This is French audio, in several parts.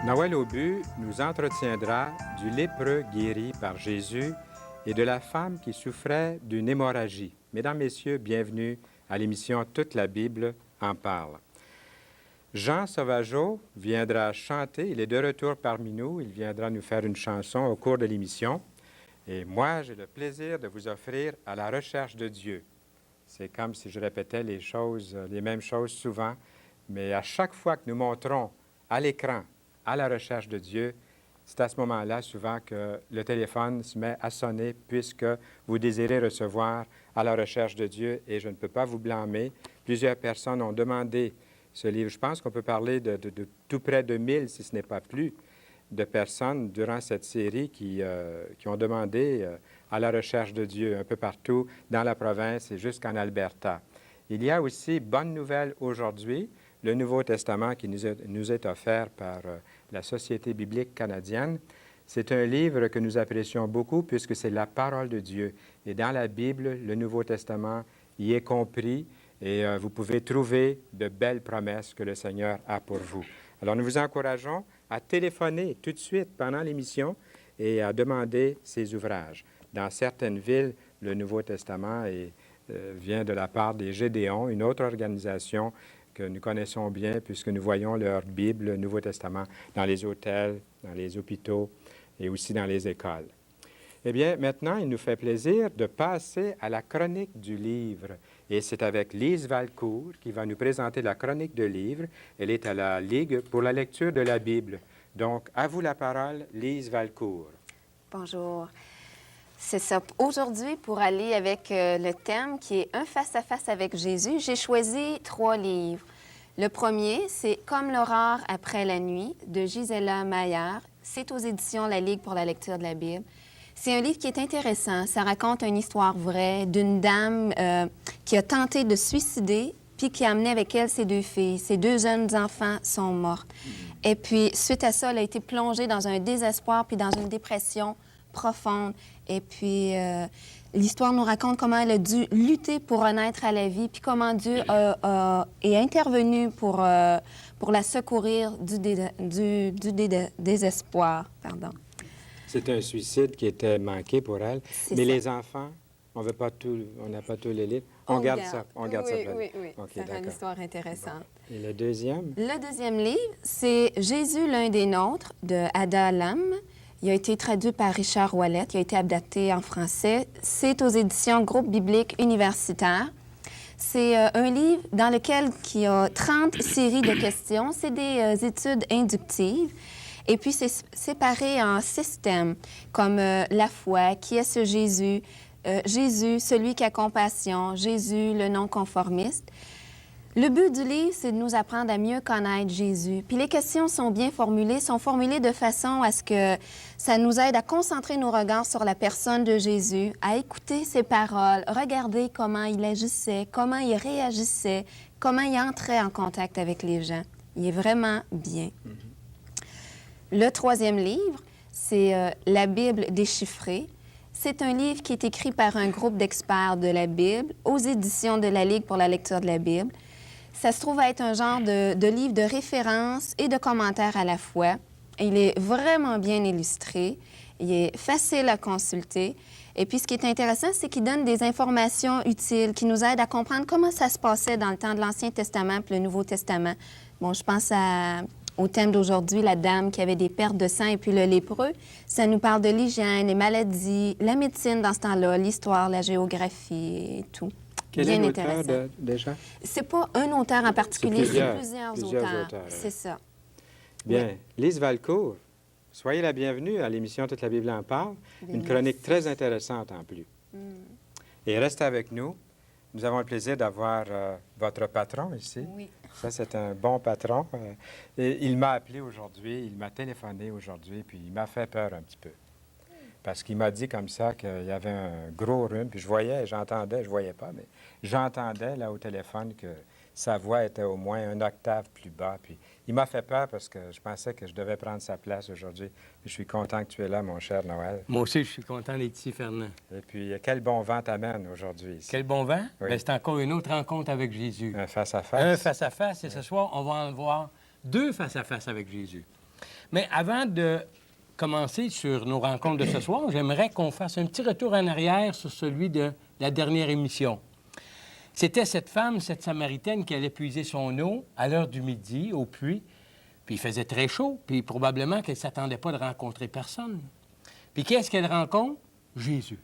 Noël au but nous entretiendra du lépreux guéri par Jésus et de la femme qui souffrait d'une hémorragie. Mesdames, Messieurs, bienvenue à l'émission Toute la Bible en parle. Jean Sauvageau viendra chanter, il est de retour parmi nous, il viendra nous faire une chanson au cours de l'émission. Et moi, j'ai le plaisir de vous offrir À la recherche de Dieu. C'est comme si je répétais les mêmes choses souvent, mais à chaque fois que nous montrons à l'écran À la recherche de Dieu, c'est à ce moment-là souvent que le téléphone se met à sonner puisque vous désirez recevoir À la recherche de Dieu et je ne peux pas vous blâmer. Plusieurs personnes ont demandé ce livre. Je pense qu'on peut parler de tout près de 1000, si ce n'est pas plus, de personnes durant cette série qui ont demandé À la recherche de Dieu un peu partout dans la province et jusqu'en Alberta. Il y a aussi Bonne Nouvelle aujourd'hui, le Nouveau Testament qui nous est offert par la Société biblique canadienne. C'est un livre que nous apprécions beaucoup puisque c'est la parole de Dieu. Et dans la Bible, le Nouveau Testament y est compris et vous pouvez trouver de belles promesses que le Seigneur a pour vous. Alors, nous vous encourageons à téléphoner tout de suite pendant l'émission et à demander ces ouvrages. Dans certaines villes, le Nouveau Testament vient de la part des Gédéons, une autre organisation que nous connaissons bien puisque nous voyons leur Bible, le Nouveau Testament, dans les hôtels, dans les hôpitaux et aussi dans les écoles. Eh bien, maintenant, il nous fait plaisir de passer à la chronique du livre. Et c'est avec Lise Valcourt qui va nous présenter la chronique de livre. Elle est à la Ligue pour la lecture de la Bible. Donc, à vous la parole, Lise Valcourt. Bonjour. C'est ça. Aujourd'hui, pour aller avec le thème qui est un face-à-face avec Jésus, j'ai choisi 3 livres. Le premier, c'est Comme l'aurore après la nuit de Gisela Maillard. C'est aux éditions La Ligue pour la lecture de la Bible. C'est un livre qui est intéressant. Ça raconte une histoire vraie d'une dame qui a tenté de se suicider puis qui a amené avec elle ses 2 filles. Ses 2 jeunes enfants sont morts. Et puis, suite à ça, elle a été plongée dans un désespoir puis dans une dépression profonde. Et puis, l'histoire nous raconte comment elle a dû lutter pour renaître à la vie, puis comment Dieu est intervenu pour la secourir du désespoir. Pardon. C'est un suicide qui était manqué pour elle. Mais les enfants, on n'a pas tous les livres. On garde ça. On garde ça. Oui. Okay, c'est une histoire intéressante. Bon. Et le deuxième? Le deuxième livre, c'est Jésus, l'un des nôtres, de Ada Lam. Il a été traduit par Richard Ouellet. Il a été adapté en français. C'est aux éditions Groupe biblique universitaire. C'est un livre dans lequel il y a 30 séries de questions. C'est des études inductives. Et puis, c'est séparé en 6 thèmes, comme la foi, qui est ce Jésus, Jésus, celui qui a compassion, Jésus, le non-conformiste. Le but du livre, c'est de nous apprendre à mieux connaître Jésus. Puis les questions sont bien formulées, sont formulées de façon à ce que ça nous aide à concentrer nos regards sur la personne de Jésus, à écouter ses paroles, regarder comment il agissait, comment il réagissait, comment il entrait en contact avec les gens. Il est vraiment bien. Le troisième livre, c'est La Bible déchiffrée. C'est un livre qui est écrit par un groupe d'experts de la Bible aux éditions de la Ligue pour la lecture de la Bible. Ça se trouve être un genre de livre de référence et de commentaires à la fois. Il est vraiment bien illustré. Il est facile à consulter. Et puis, ce qui est intéressant, c'est qu'il donne des informations utiles qui nous aident à comprendre comment ça se passait dans le temps de l'Ancien Testament et le Nouveau Testament. Bon, je pense au thème d'aujourd'hui, la dame qui avait des pertes de sang et puis le lépreux. Ça nous parle de l'hygiène, les maladies, la médecine dans ce temps-là, l'histoire, la géographie et tout. Quel est l'auteur déjà? C'est pas un auteur en particulier, c'est plusieurs auteurs. C'est ça. Bien. Oui. Lise Valcourt, soyez la bienvenue à l'émission Toute la Bible en parle. Bien, une chronique merci. très intéressante en plus. Et restez avec nous. Nous avons le plaisir d'avoir votre patron ici. Oui. Ça, c'est un bon patron. Et il m'a appelé aujourd'hui, il m'a téléphoné aujourd'hui, puis il m'a fait peur un petit peu. Parce qu'il m'a dit comme ça qu'il y avait un gros rhume, puis j'entendais, je voyais pas, mais j'entendais là au téléphone que sa voix était au moins une octave plus bas. Puis il m'a fait peur parce que je pensais que je devais prendre sa place aujourd'hui. Je suis content que tu es là, mon cher Noël. Moi aussi, je suis content d'être ici, Fernand. Et puis, quel bon vent t'amène aujourd'hui ici? Quel bon vent? Oui. Bien, c'est encore une autre rencontre avec Jésus. Un face-à-face? Un face-à-face, et ce soir, on va en voir 2 face-à-face avec Jésus. Mais avant de commencer sur nos rencontres de ce soir, j'aimerais qu'on fasse un petit retour en arrière sur celui de la dernière émission. C'était cette femme, cette Samaritaine, qui allait puiser son eau à l'heure du midi au puits. Puis il faisait très chaud, puis probablement qu'elle ne s'attendait pas de rencontrer personne. Puis qu'est-ce qu'elle rencontre? Jésus.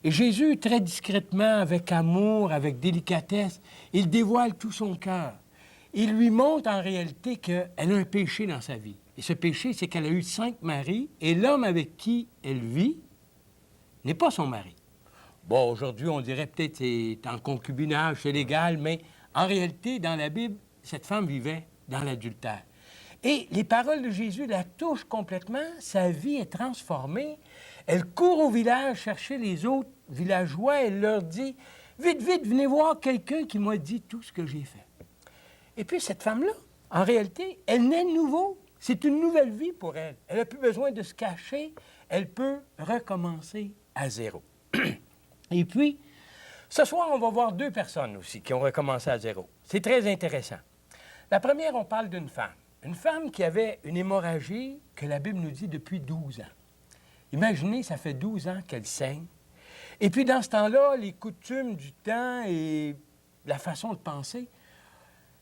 Et Jésus, très discrètement, avec amour, avec délicatesse, il dévoile tout son cœur. Il lui montre en réalité qu'elle a un péché dans sa vie. Et ce péché, c'est qu'elle a eu 5 maris, et l'homme avec qui elle vit n'est pas son mari. Bon, aujourd'hui, on dirait peut-être c'est en concubinage, c'est légal, mais en réalité, dans la Bible, cette femme vivait dans l'adultère. Et les paroles de Jésus la touchent complètement, sa vie est transformée. Elle court au village chercher les autres villageois, elle leur dit « Vite, vite, venez voir quelqu'un qui m'a dit tout ce que j'ai fait. » Et puis cette femme-là, en réalité, elle naît de nouveau. C'est une nouvelle vie pour elle. Elle n'a plus besoin de se cacher, elle peut recommencer à zéro. Et puis, ce soir, on va voir 2 personnes aussi qui ont recommencé à zéro. C'est très intéressant. La première, on parle d'une femme. Une femme qui avait une hémorragie que la Bible nous dit depuis 12 ans. Imaginez, ça fait 12 ans qu'elle saigne. Et puis, dans ce temps-là, les coutumes du temps et la façon de penser,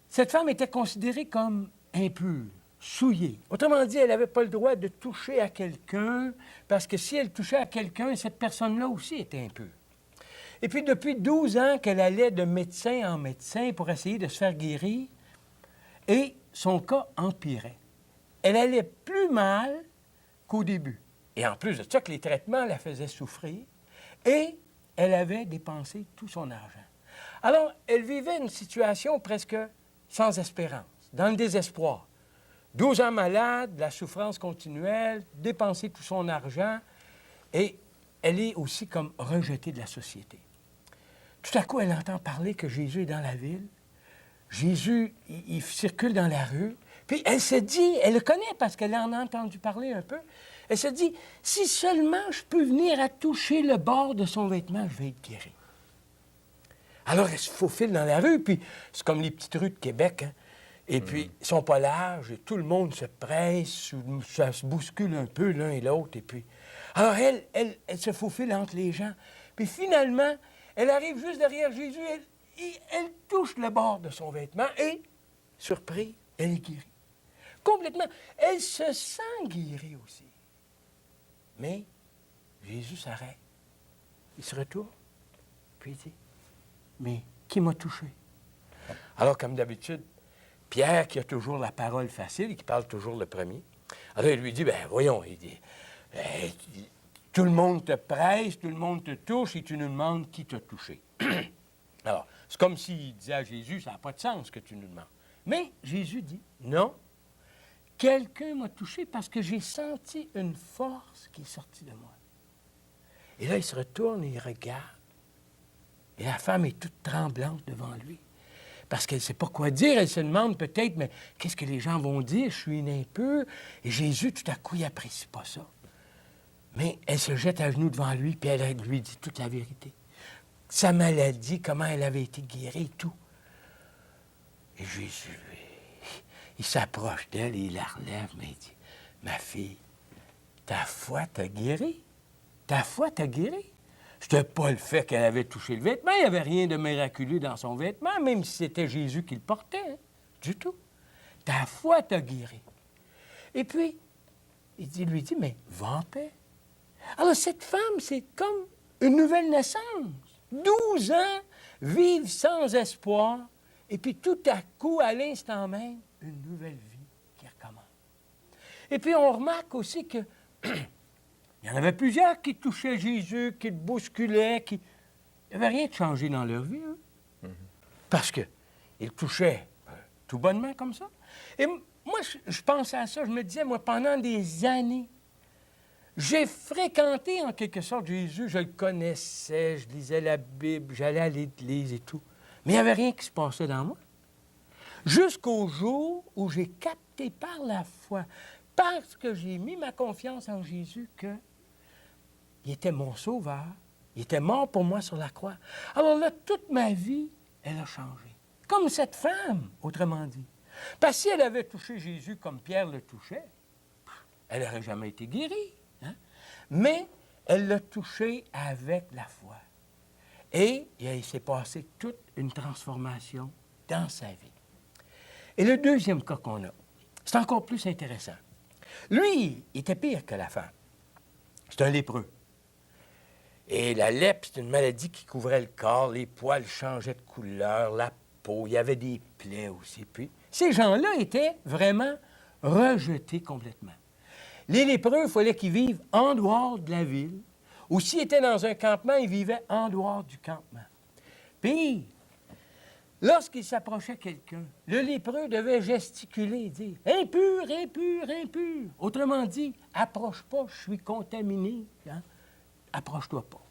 cette femme était considérée comme impure, souillée. Autrement dit, elle n'avait pas le droit de toucher à quelqu'un, parce que si elle touchait à quelqu'un, cette personne-là aussi était impure. Et puis, depuis 12 ans qu'elle allait de médecin en médecin pour essayer de se faire guérir, et son cas empirait. Elle allait plus mal qu'au début. Et en plus de ça, que les traitements la faisaient souffrir, et elle avait dépensé tout son argent. Alors, elle vivait une situation presque sans espérance, dans le désespoir. 12 ans malade, la souffrance continuelle, dépenser tout son argent, et elle est aussi comme rejetée de la société. Tout à coup, elle entend parler que Jésus est dans la ville. Jésus, il circule dans la rue. Puis elle se dit, elle le connaît parce qu'elle en a entendu parler un peu, elle se dit, si seulement je peux venir à toucher le bord de son vêtement, je vais être guérie. Alors elle se faufile dans la rue, puis c'est comme les petites rues de Québec, hein? Et puis, ils sont pas larges, et tout le monde se presse, ça se bouscule un peu l'un et l'autre, et puis... Alors elle se faufile entre les gens. Puis finalement, elle arrive juste derrière Jésus, elle touche le bord de son vêtement, et, surprise, elle est guérie. Complètement. Elle se sent guérie aussi. Mais Jésus s'arrête. Il se retourne, puis il dit, « Mais qui m'a touché? » Alors, comme d'habitude, Pierre, qui a toujours la parole facile et qui parle toujours le premier, alors il lui dit, « Ben voyons, il dit, tout le monde te presse, tout le monde te touche et tu nous demandes qui t'a touché. » Alors, c'est comme s'il disait à Jésus, ça n'a pas de sens que tu nous demandes. Mais Jésus dit, non, quelqu'un m'a touché parce que j'ai senti une force qui est sortie de moi. Et là, il se retourne et il regarde. Et la femme est toute tremblante devant lui. Parce qu'elle ne sait pas quoi dire. Elle se demande peut-être, mais qu'est-ce que les gens vont dire? Je suis une impure. Et Jésus, tout à coup, il n'apprécie pas ça. Mais elle se jette à genoux devant lui, puis elle lui dit toute la vérité. Sa maladie, comment elle avait été guérie et tout. Et Jésus, lui, il s'approche d'elle et il la relève, mais il dit, « Ma fille, ta foi t'a guérie. Ta foi t'a guérie. » C'était pas le fait qu'elle avait touché le vêtement. Il n'y avait rien de miraculeux dans son vêtement, même si c'était Jésus qui le portait, hein, du tout. Ta foi t'a guéri. Et puis, lui dit, mais va en paix. Alors, cette femme, c'est comme une nouvelle naissance. 12 ans, vivre sans espoir, et puis tout à coup, à l'instant même, une nouvelle vie qui recommence. Et puis, on remarque aussi que il y en avait plusieurs qui touchaient Jésus, qui le bousculaient, qui... Il n'y avait rien de changé dans leur vie, hein? Parce qu'ils touchaient tout bonnement comme ça. Et moi, je pensais à ça, je me disais, moi, pendant des années, j'ai fréquenté en quelque sorte Jésus, je le connaissais, je lisais la Bible, j'allais à l'église et tout. Mais il n'y avait rien qui se passait dans moi. Jusqu'au jour où j'ai capté par la foi, parce que j'ai mis ma confiance en Jésus, qu'il était mon sauveur, il était mort pour moi sur la croix. Alors là, toute ma vie, elle a changé. Comme cette femme, autrement dit. Parce que si elle avait touché Jésus comme Pierre le touchait, Elle n'aurait jamais été guérie. Hein? Mais elle l'a touché avec la foi. Et il s'est passé toute une transformation dans sa vie. Et le deuxième cas qu'on a, c'est encore plus intéressant. Lui, il était pire que la femme. C'est un lépreux. Et la lèpre, c'est une maladie qui couvrait le corps, les poils changeaient de couleur, la peau, il y avait des plaies aussi. Puis, ces gens-là étaient vraiment rejetés complètement. Les lépreux, il fallait qu'ils vivent en dehors de la ville, ou s'ils étaient dans un campement, ils vivaient en dehors du campement. Puis, lorsqu'il s'approchait quelqu'un, le lépreux devait gesticuler et dire « Impur, impur, impur ». Autrement dit, « Approche pas, je suis contaminé. Hein? Approche-toi pas. »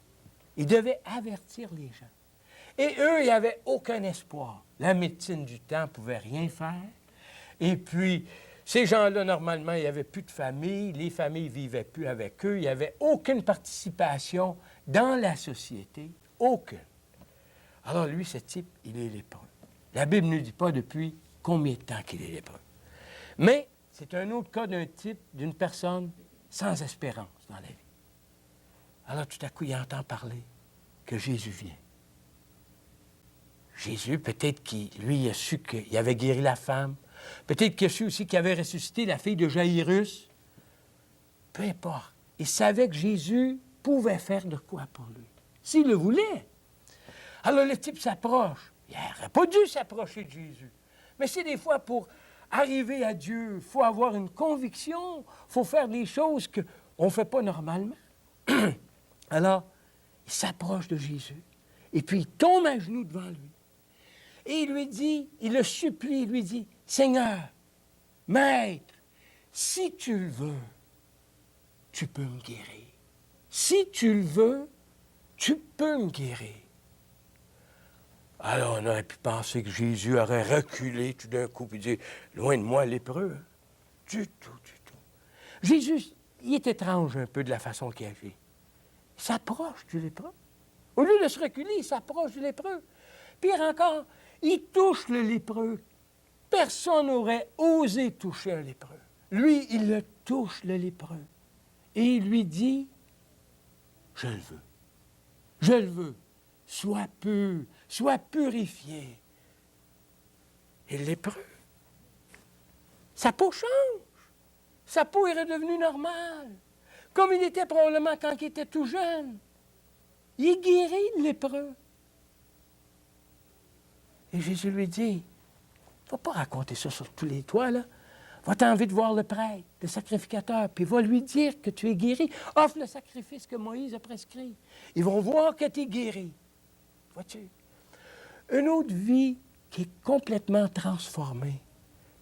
Il devait avertir les gens. Et eux, ils n'avaient aucun espoir. La médecine du temps ne pouvait rien faire. Et puis, ces gens-là, normalement, il n'y avait plus de famille. Les familles ne vivaient plus avec eux. Il n'y avait aucune participation dans la société. Aucune. Alors lui, ce type, il est lépreux. La Bible ne dit pas depuis combien de temps qu'il est lépreux. Mais c'est un autre cas d'un type, d'une personne sans espérance dans la vie. Alors tout à coup, il entend parler que Jésus vient. Jésus, peut-être qu'il, lui, il a su qu'il avait guéri la femme. Peut-être qu'il a su aussi qu'il avait ressuscité la fille de Jaïrus. Peu importe. Il savait que Jésus pouvait faire de quoi pour lui, s'il le voulait. Alors le type s'approche. Il n'aurait pas dû s'approcher de Jésus. Mais c'est des fois pour arriver à Dieu, il faut avoir une conviction, il faut faire des choses qu'on ne fait pas normalement. Alors, il s'approche de Jésus, et puis il tombe à genoux devant lui. Et il lui dit, il le supplie, il lui dit, « Seigneur, Maître, si tu le veux, tu peux me guérir. Si tu le veux, tu peux me guérir. » Alors, on aurait pu penser que Jésus aurait reculé tout d'un coup et dit, « Loin de moi, lépreux. » Du tout, du tout. Jésus, il est étrange un peu de la façon qu'il agit. Il s'approche du lépreux. Au lieu de se reculer, il s'approche du lépreux. Pire encore, il touche le lépreux. Personne n'aurait osé toucher un lépreux. Lui, il le touche, le lépreux. Et il lui dit, « Je le veux. Je le veux. Sois pur, sois purifié. » Et le lépreux, sa peau change. Sa peau est redevenue normale, comme il était probablement quand il était tout jeune. Il est guéri, le lépreux. Et Jésus lui dit, « Ne va pas raconter ça sur tous les toits, là. Va-t'en envie de voir le prêtre, le sacrificateur, puis va lui dire que tu es guéri. Offre le sacrifice que Moïse a prescrit. Ils vont voir que tu es guéri. » Vois-tu? Une autre vie qui est complètement transformée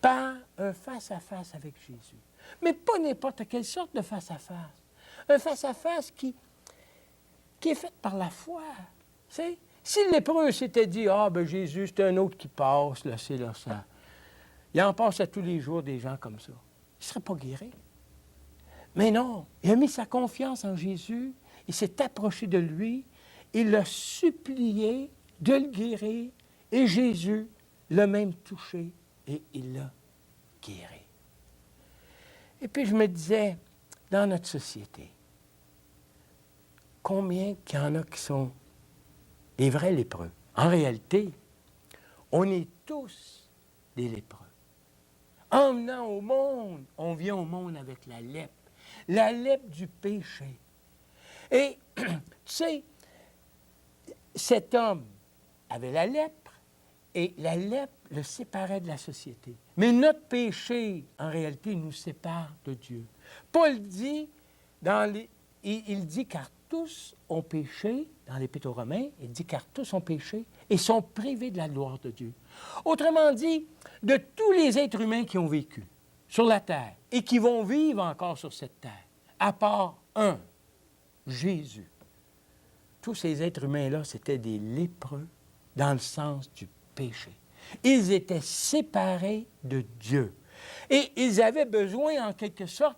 par un face-à-face avec Jésus. Mais pas n'importe quelle sorte de face-à-face. Un face-à-face qui est fait par la foi. C'est, si le lépreux s'était dit, « Ah, ben Jésus, c'est un autre qui passe, là, c'est là, ça. » Il en passe à tous les jours des gens comme ça. Il ne serait pas guéri. Mais non, il a mis sa confiance en Jésus, il s'est approché de lui, il l'a supplié de le guérir, et Jésus l'a même touché, et il l'a guéri. Et puis je me disais, dans notre société, combien qu'il y en a qui sont des vrais lépreux? En réalité, on est tous des lépreux. En venant au monde, on vient au monde avec la lèpre du péché. Et tu sais, cet homme avait la lèpre, et la lèpre le séparait de la société. Mais notre péché, en réalité, nous sépare de Dieu. Paul dit, il dit, car tous ont péché, dans l'Épître aux Romains, il dit, car tous ont péché et sont privés de la gloire de Dieu. Autrement dit, de tous les êtres humains qui ont vécu sur la terre et qui vont vivre encore sur cette terre, à part un, Jésus. Tous ces êtres humains-là, c'était des lépreux dans le sens du péché. Ils étaient séparés de Dieu. Et ils avaient besoin, en quelque sorte,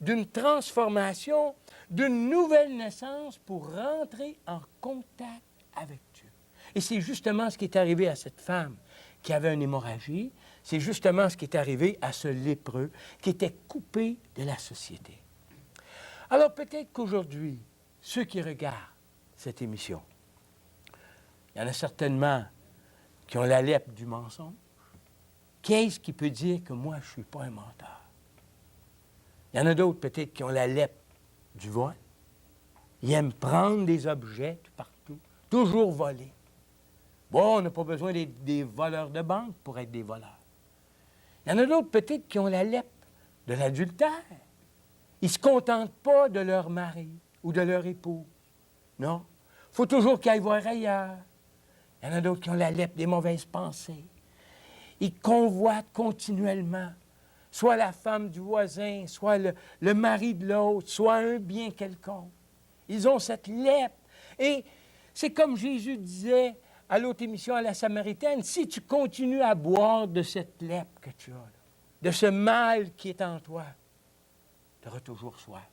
d'une transformation, d'une nouvelle naissance pour rentrer en contact avec Dieu. Et c'est justement ce qui est arrivé à cette femme qui avait une hémorragie. C'est justement ce qui est arrivé à ce lépreux qui était coupé de la société. Alors peut-être qu'aujourd'hui, ceux qui regardent cette émission, il y en a certainement qui ont la lèpre du mensonge. Qu'est-ce qui peut dire que moi, je ne suis pas un menteur? Il y en a d'autres peut-être qui ont la lèpre du vol. Ils aiment prendre des objets tout partout, toujours voler. Bon, on n'a pas besoin des voleurs de banque pour être des voleurs. Il y en a d'autres peut-être qui ont la lèpre de l'adultère. Ils ne se contentent pas de leur mari ou de leur épouse. Non. Il faut toujours qu'ils aillent voir ailleurs. Il y en a d'autres qui ont la lèpre des mauvaises pensées. Ils convoitent continuellement, soit la femme du voisin, soit le mari de l'autre, soit un bien quelconque. Ils ont cette lèpre. Et c'est comme Jésus disait à l'autre émission à la Samaritaine, si tu continues à boire de cette lèpre que tu as, là, de ce mal qui est en toi, tu auras toujours soif.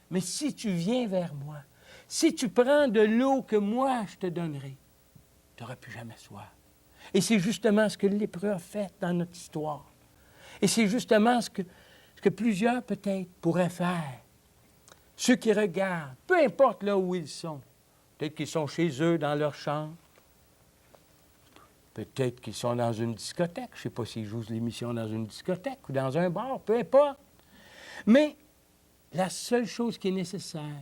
Mais si tu viens vers moi, si tu prends de l'eau que moi je te donnerai, tu n'auras plus jamais soif. Et c'est justement ce que le lépreux a fait dans notre histoire. Et c'est justement ce que plusieurs peut-être pourraient faire. Ceux qui regardent, peu importe là où ils sont, peut-être qu'ils sont chez eux, dans leur chambre, peut-être qu'ils sont dans une discothèque, je ne sais pas s'ils jouent l'émission dans une discothèque ou dans un bar, peu importe. Mais la seule chose qui est nécessaire,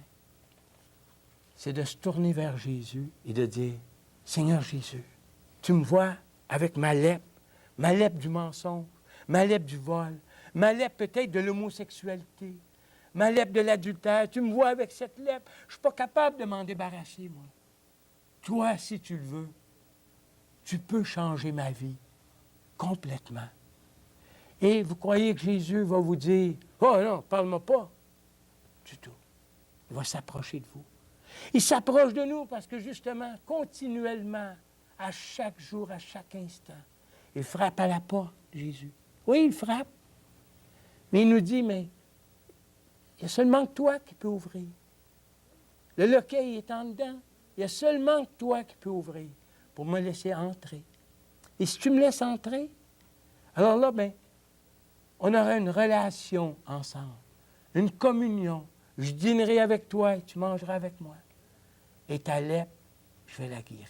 c'est de se tourner vers Jésus et de dire, « Seigneur Jésus, tu me vois avec ma lèpre du mensonge, ma lèpre du vol, ma lèpre peut-être de l'homosexualité, ma lèpre de l'adultère. Tu me vois avec cette lèpre. Je ne suis pas capable de m'en débarrasser, moi. Toi, si tu le veux, tu peux changer ma vie complètement. » Et vous croyez que Jésus va vous dire, « Oh non, parle-moi pas. » Du tout. Il va s'approcher de vous. Il s'approche de nous parce que justement, continuellement, à chaque jour, à chaque instant, il frappe à la porte, Jésus. Oui, il frappe. Mais il nous dit, mais il y a seulement que toi qui peux ouvrir. Le loquet est en dedans. Il y a seulement que toi qui peux ouvrir pour me laisser entrer. Et si tu me laisses entrer, alors là, bien, on aura une relation ensemble, une communion. Je dînerai avec toi et tu mangeras avec moi. Et ta lèpre, je vais la guérir.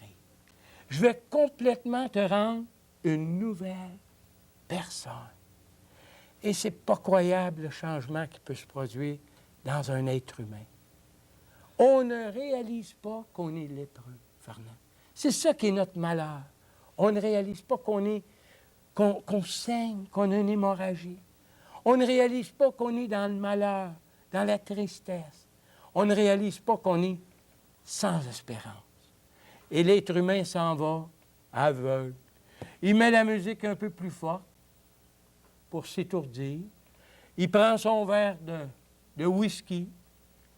Je vais complètement te rendre une nouvelle personne. Et c'est pas croyable le changement qui peut se produire dans un être humain. On ne réalise pas qu'on est lépreux, Fernand. C'est ça qui est notre malheur. On ne réalise pas qu'on saigne, qu'on a une hémorragie. On ne réalise pas qu'on est dans le malheur, dans la tristesse. On ne réalise pas qu'on est sans espérance. Et l'être humain s'en va aveugle. Il met la musique un peu plus forte pour s'étourdir. Il prend son verre de whisky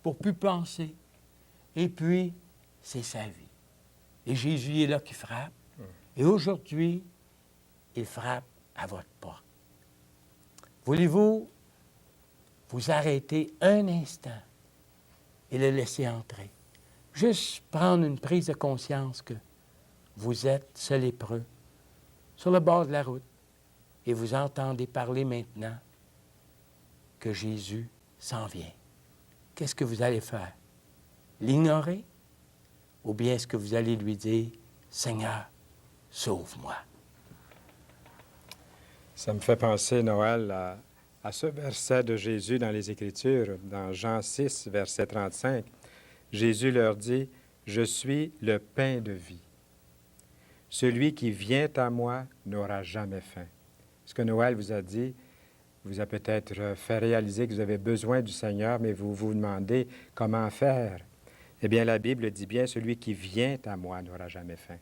pour plus penser. Et puis, c'est sa vie. Et Jésus est là qui frappe. Et aujourd'hui, il frappe à votre porte. Voulez-vous vous arrêter un instant et le laisser entrer? Juste prendre une prise de conscience que vous êtes ce lépreux sur le bord de la route et vous entendez parler maintenant que Jésus s'en vient. Qu'est-ce que vous allez faire? L'ignorer? Ou bien est-ce que vous allez lui dire, « Seigneur, sauve-moi. » Ça me fait penser, Noël, à ce verset de Jésus dans les Écritures, dans Jean 6, verset 35. Jésus leur dit, « Je suis le pain de vie. Celui qui vient à moi n'aura jamais faim. » Ce que Noël vous a dit vous a peut-être fait réaliser que vous avez besoin du Seigneur, mais vous vous demandez comment faire. Eh bien, la Bible dit bien, « Celui qui vient à moi n'aura jamais faim. »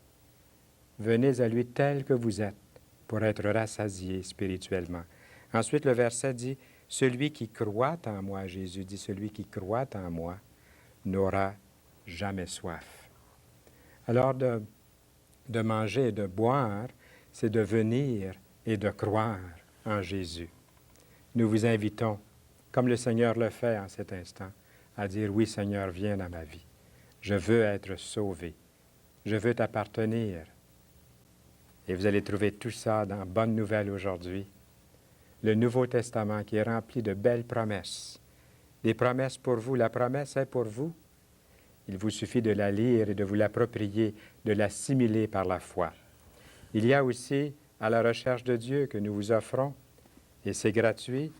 Venez à lui tel que vous êtes pour être rassasié spirituellement. Ensuite, le verset dit, « Celui qui croit en moi, Jésus dit, celui qui croit en moi n'aura jamais soif. » Alors, de manger et de boire, c'est de venir et de croire en Jésus. Nous vous invitons, comme le Seigneur le fait en cet instant, à dire, « Oui, Seigneur, viens dans ma vie. Je veux être sauvé. Je veux t'appartenir. Et vous allez trouver tout ça dans Bonne Nouvelle aujourd'hui. Le Nouveau Testament qui est rempli de belles promesses. Des promesses pour vous. La promesse est pour vous. Il vous suffit de la lire et de vous l'approprier, de l'assimiler par la foi. Il y a aussi À la recherche de Dieu que nous vous offrons, et c'est gratuit.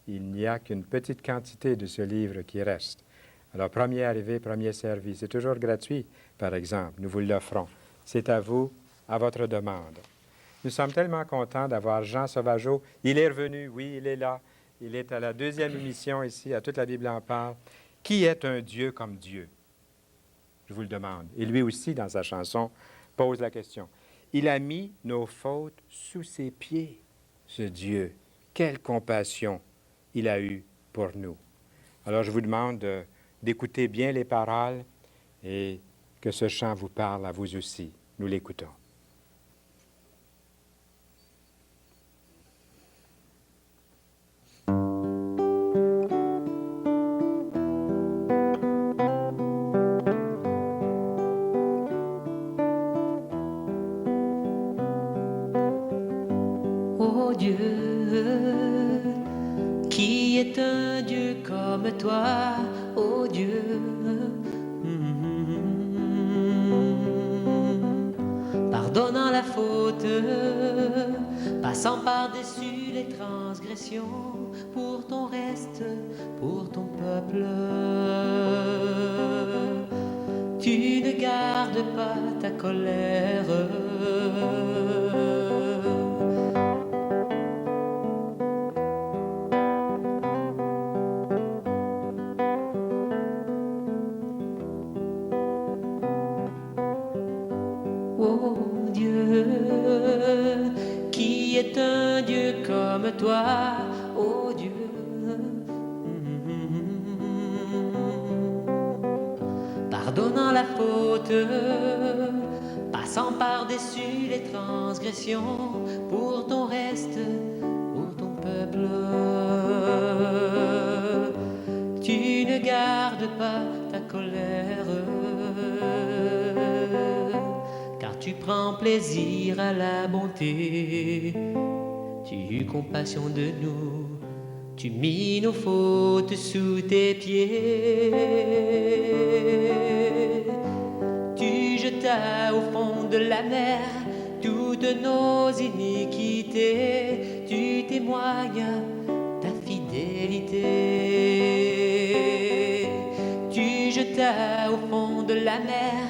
Il n'y a qu'une petite quantité de ce livre qui reste. Alors, premier arrivé, premier servi. C'est toujours gratuit, par exemple. Nous vous l'offrons. C'est à vous, à votre demande. Nous sommes tellement contents d'avoir Jean Sauvageau. Il est revenu, oui, il est là. Il est à la 2e émission ici, à Toute la Bible en parle. Qui est un Dieu comme Dieu? Je vous le demande. Et lui aussi, dans sa chanson, pose la question. Il a mis nos fautes sous ses pieds, ce Dieu. Quelle compassion il a eue pour nous. Alors, je vous demande d'écouter bien les paroles et que ce chant vous parle à vous aussi. Nous l'écoutons. Ô Dieu, qui est un Dieu comme toi, ô Dieu. Pardonnant la faute, passant par-dessus les transgressions, pour ton reste, pour ton peuple. Tu ne gardes pas ta colère. Ô Dieu, qui est un Dieu comme toi, ô Dieu. Pardonnant la faute, passant par-dessus les transgressions, pour ton reste, pour ton peuple. Tu ne gardes pas ta colère, car tu prends plaisir à la bonté. Tu eus compassion de nous, tu mis nos fautes sous tes pieds. Tu jetas au fond de la mer toutes nos iniquités. Tu témoignes ta fidélité. Tu jetas au fond de la mer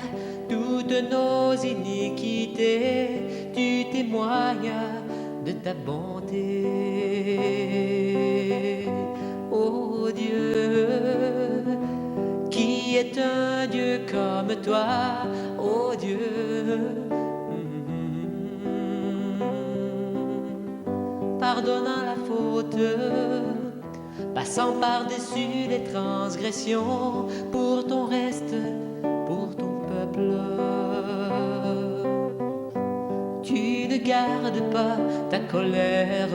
toutes nos iniquités. Tu témoignes de ta bonté. Ô Dieu, qui est un Dieu comme toi, ô Dieu. Pardonnant la faute, passant par-dessus les transgressions, pour ton reste, pour ton peuple. Tu ne gardes pas ta colère.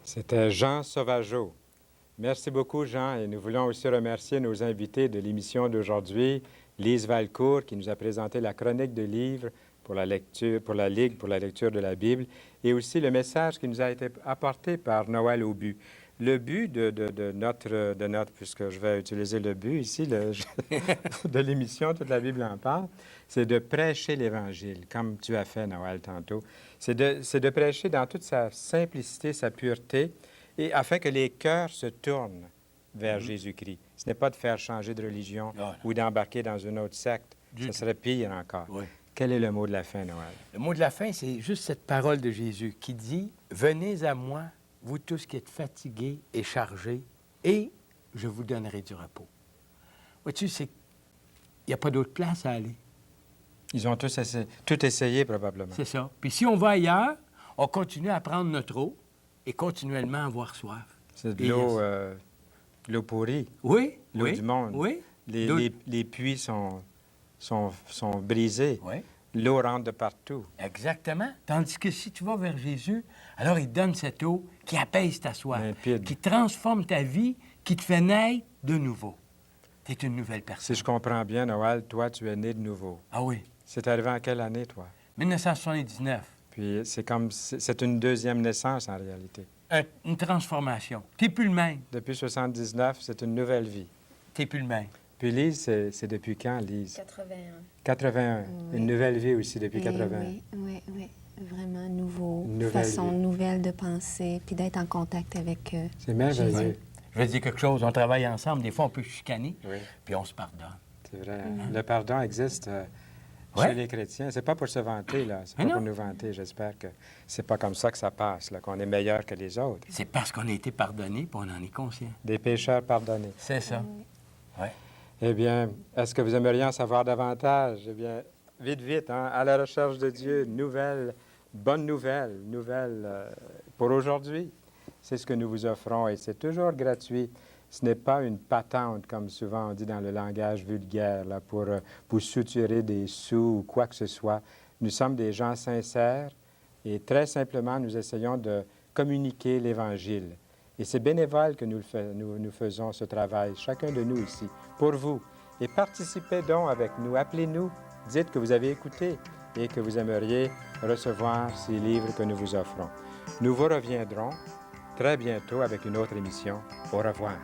C'était Jean Sauvageau. Merci beaucoup, Jean, et nous voulons aussi remercier nos invités de l'émission d'aujourd'hui, Lise Valcourt, qui nous a présenté la chronique de livres pour la lecture, pour la Ligue pour la lecture de la Bible, et aussi le message qui nous a été apporté par Noël Aubu. Le but de notre, puisque je vais utiliser le but ici, de l'émission Toute la Bible en parle, c'est de prêcher l'Évangile, comme tu as fait, Noël, tantôt. C'est de prêcher dans toute sa simplicité, sa pureté, et afin que les cœurs se tournent vers Jésus-Christ. Ce n'est pas de faire changer de religion ou d'embarquer dans une autre secte. Ce serait pire encore. Oui. Quel est le mot de la fin, Noël? Le mot de la fin, c'est juste cette parole de Jésus qui dit « Venez à moi, vous tous qui êtes fatigués et chargés, et je vous donnerai du repos. » Vois-tu, il n'y a pas d'autre place à aller. Ils ont tout essayé, probablement. C'est ça. Puis si on va ailleurs, on continue à prendre notre eau et continuellement avoir soif. C'est de l'eau l'eau pourrie, Oui, l'eau oui, du monde. oui. Les, L'eau- les puits sont brisés. Oui, L'eau rentre de partout. exactement. Tandis que si tu vas vers Jésus, alors il te donne cette eau qui apaise ta soif, Limpide. qui transforme ta vie, qui te fait naître de nouveau. Tu es une nouvelle personne. Si je comprends bien, Noël, toi, tu es né de nouveau. Ah oui, C'est arrivé en quelle année, toi? 1979. Puis c'est une deuxième naissance, en réalité. Une transformation. Tu n'es plus le même. Depuis 79, c'est une nouvelle vie. Tu n'es plus le même. Puis Lise, c'est depuis quand, Lise? 81. 81. Oui. Une nouvelle vie aussi depuis 81. Oui, oui, oui. Vraiment nouveau. Une nouvelle Façon vie. nouvelle de penser, puis d'être en contact avec C'est merveilleux. Jésus. Je vais te dire quelque chose, on travaille ensemble, des fois on peut chicaner, Oui, puis on se pardonne. c'est vrai. Le pardon existe Ouais. chez les chrétiens. C'est pas pour se vanter, là. C'est Mais pas non. pour nous vanter. J'espère que c'est pas comme ça que ça passe, là, qu'on est meilleur que les autres. C'est parce qu'on a été pardonné, puis on en est conscient. Des pécheurs pardonnés. C'est ça. Ouais. Eh bien, est-ce que vous aimeriez en savoir davantage? Eh bien, vite, vite, hein, à la recherche de Dieu, bonne nouvelle pour aujourd'hui. C'est ce que nous vous offrons et c'est toujours gratuit. Ce n'est pas une patente, comme souvent on dit dans le langage vulgaire, là, pour vous soutirer des sous ou quoi que ce soit. Nous sommes des gens sincères et très simplement, nous essayons de communiquer l'Évangile. Et c'est bénévole que nous faisons ce travail, chacun de nous ici, pour vous. Et participez donc avec nous. Appelez-nous, dites que vous avez écouté et que vous aimeriez recevoir ces livres que nous vous offrons. Nous vous reviendrons très bientôt avec une autre émission. Au revoir.